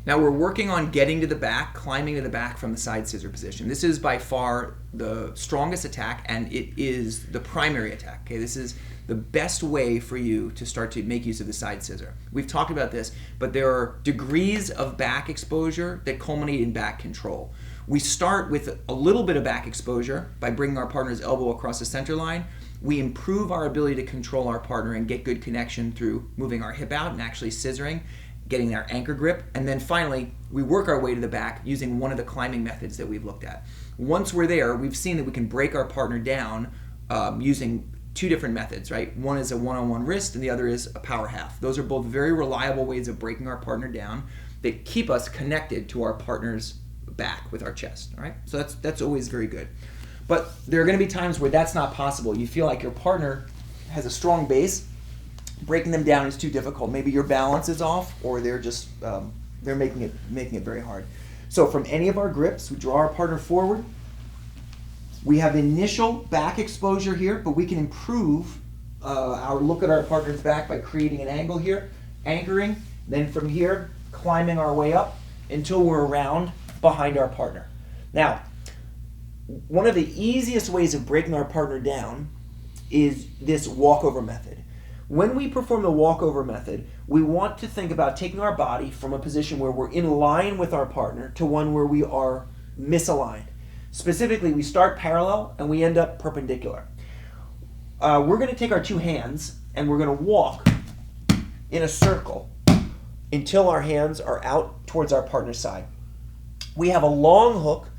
Now we're working on getting to the back, climbing to the back from the side scissor position. This is by far the strongest attack, and it is the primary attack. Okay, this is the best way for you to start to make use of the side scissor. We've talked about this, but there are degrees of back exposure that culminate in back control. We start with a little bit of back exposure by bringing our partner's elbow across the center line. We improve our ability to control our partner and get good connection through moving our hip out and actually scissoring, getting our anchor grip, and then finally we work our way to the back using one of the climbing methods that we've looked at. Once we're there, we've seen that we can break our partner down using two different methods, right? One is a one-on-one wrist and the other is a power half. Those are both very reliable ways of breaking our partner down that keep us connected to our partner's back with our chest, all right? So that's always very good. But there are going to be times where that's not possible. You feel like your partner has a strong base, breaking them down is too difficult. Maybe your balance is off, or they're just they're making it very hard. So from any of our grips, we draw our partner forward. We have initial back exposure here, but we can improve our look at our partner's back by creating an angle here, anchoring, then from here climbing our way up until we're around behind our partner. Now, one of the easiest ways of breaking our partner down is this walkover method. When we perform the walkover method, we want to think about taking our body from a position where we're in line with our partner to one where we are misaligned. Specifically, we start parallel and we end up perpendicular. We're going to take our two hands and we're going to walk in a circle until our hands are out towards our partner's side. We have a long hook.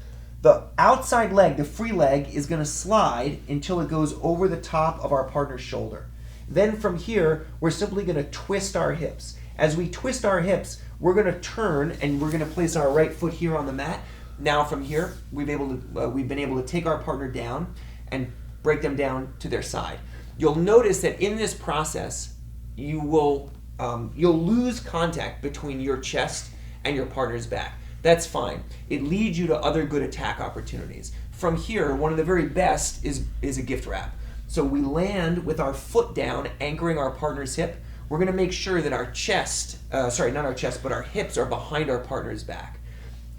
The outside leg, the free leg, is going to slide until it goes over the top of our partner's shoulder. Then from here, we're simply going to twist our hips. As we twist our hips, we're going to turn and we're going to place our right foot here on the mat. Now from here, we've been able to take our partner down and break them down to their side. You'll notice that in this process, you'll lose contact between your chest and your partner's back. That's fine. It leads you to other good attack opportunities. From here, one of the very best is a gift wrap. So we land with our foot down, anchoring our partner's hip. We're going to make sure that our chest, not our chest, but our hips are behind our partner's back.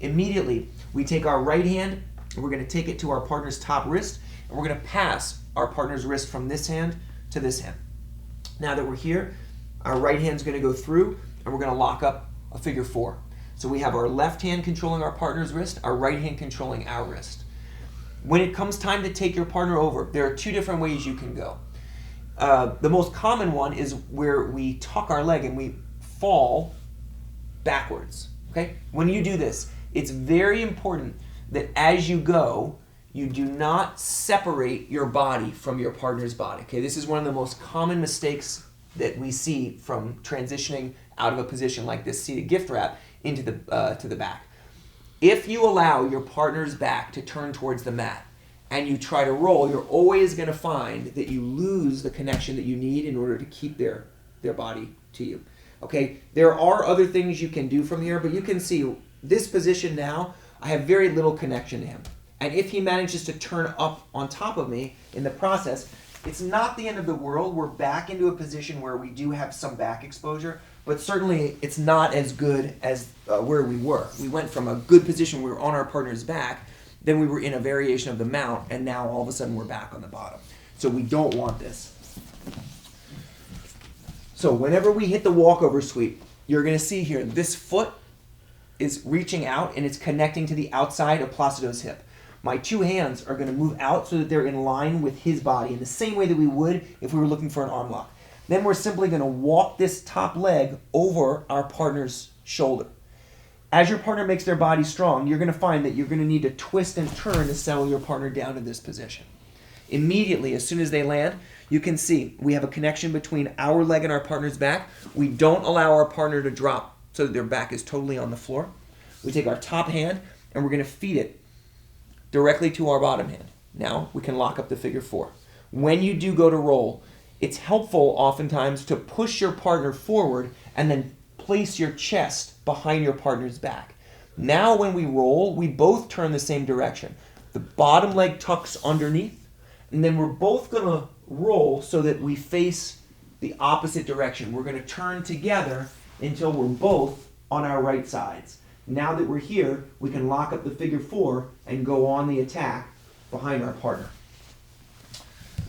Immediately, we take our right hand, and we're going to take it to our partner's top wrist, and we're going to pass our partner's wrist from this hand to this hand. Now that we're here, our right hand's going to go through, and we're going to lock up a figure four. So we have our left hand controlling our partner's wrist, our right hand controlling our wrist. When it comes time to take your partner over, there are two different ways you can go. The most common one is where we tuck our leg and we fall backwards. Okay? When you do this, it's very important that as you go, you do not separate your body from your partner's body. Okay? This is one of the most common mistakes that we see from transitioning out of a position like this seated gift wrap into the back. If you allow your partner's back to turn towards the mat and you try to roll, you're always going to find that you lose the connection that you need in order to keep their body to you. Okay, there are other things you can do from here, but you can see this position now, I have very little connection to him. And if he manages to turn up on top of me in the process, it's not the end of the world. We're back into a position where we do have some back exposure, but certainly it's not as good as where we were. We went from a good position, we were on our partner's back, then we were in a variation of the mount, and now all of a sudden we're back on the bottom. So we don't want this. So whenever we hit the walkover sweep, you're going to see here, this foot is reaching out and it's connecting to the outside of Placido's hip. My two hands are going to move out so that they're in line with his body in the same way that we would if we were looking for an arm lock. Then we're simply going to walk this top leg over our partner's shoulder. As your partner makes their body strong, you're going to find that you're going to need to twist and turn to settle your partner down in this position. Immediately, as soon as they land, you can see we have a connection between our leg and our partner's back. We don't allow our partner to drop so that their back is totally on the floor. We take our top hand and we're going to feed it directly to our bottom hand. Now we can lock up the figure four. When you do go to roll, it's helpful oftentimes to push your partner forward and then place your chest behind your partner's back. Now when we roll, we both turn the same direction. The bottom leg tucks underneath, and then we're both going to roll so that we face the opposite direction. We're going to turn together until we're both on our right sides. Now that we're here, we can lock up the figure 4 and go on the attack behind our partner.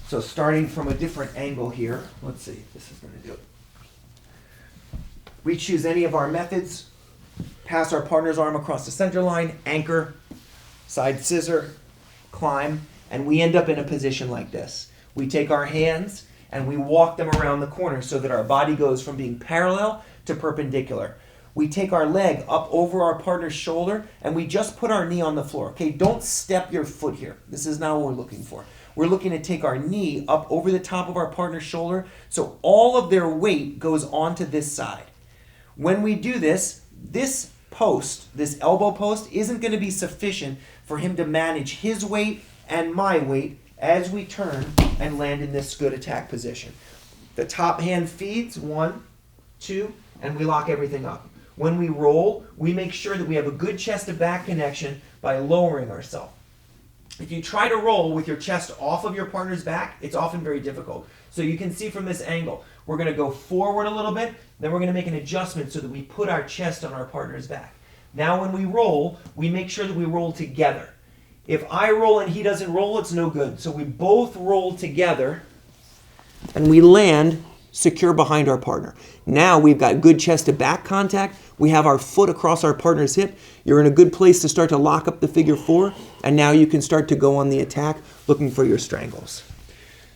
So starting from a different angle here, let's see if this is going to do it. We choose any of our methods, pass our partner's arm across the center line, anchor, side scissor, climb, and we end up in a position like this. We take our hands and we walk them around the corner so that our body goes from being parallel to perpendicular. We take our leg up over our partner's shoulder and we just put our knee on the floor. Okay, don't step your foot here. This is not what we're looking for. We're looking to take our knee up over the top of our partner's shoulder so all of their weight goes onto this side. When we do this, this post, this elbow post, isn't going to be sufficient for him to manage his weight and my weight as we turn and land in this good attack position. The top hand feeds, 1, 2, and we lock everything up. When we roll, we make sure that we have a good chest to back connection by lowering ourselves. If you try to roll with your chest off of your partner's back, it's often very difficult. So you can see from this angle, we're going to go forward a little bit, then we're going to make an adjustment so that we put our chest on our partner's back. Now when we roll, we make sure that we roll together. If I roll and he doesn't roll, it's no good. So we both roll together and we land secure behind our partner. Now we've got good chest to back contact. We have our foot across our partner's hip. You're in a good place to start to lock up the figure 4, and now you can start to go on the attack looking for your strangles.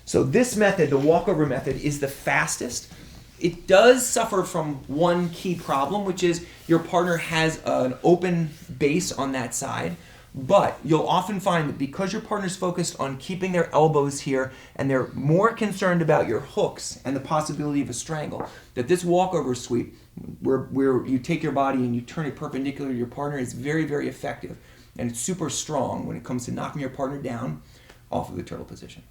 So this method, the walkover method, is the fastest. It does suffer from one key problem, which is your partner has an open base on that side. But you'll often find that because your partner's focused on keeping their elbows here and they're more concerned about your hooks and the possibility of a strangle, that this walkover sweep, where you take your body and you turn it perpendicular to your partner, is very, very effective. And it's super strong when it comes to knocking your partner down off of the turtle position.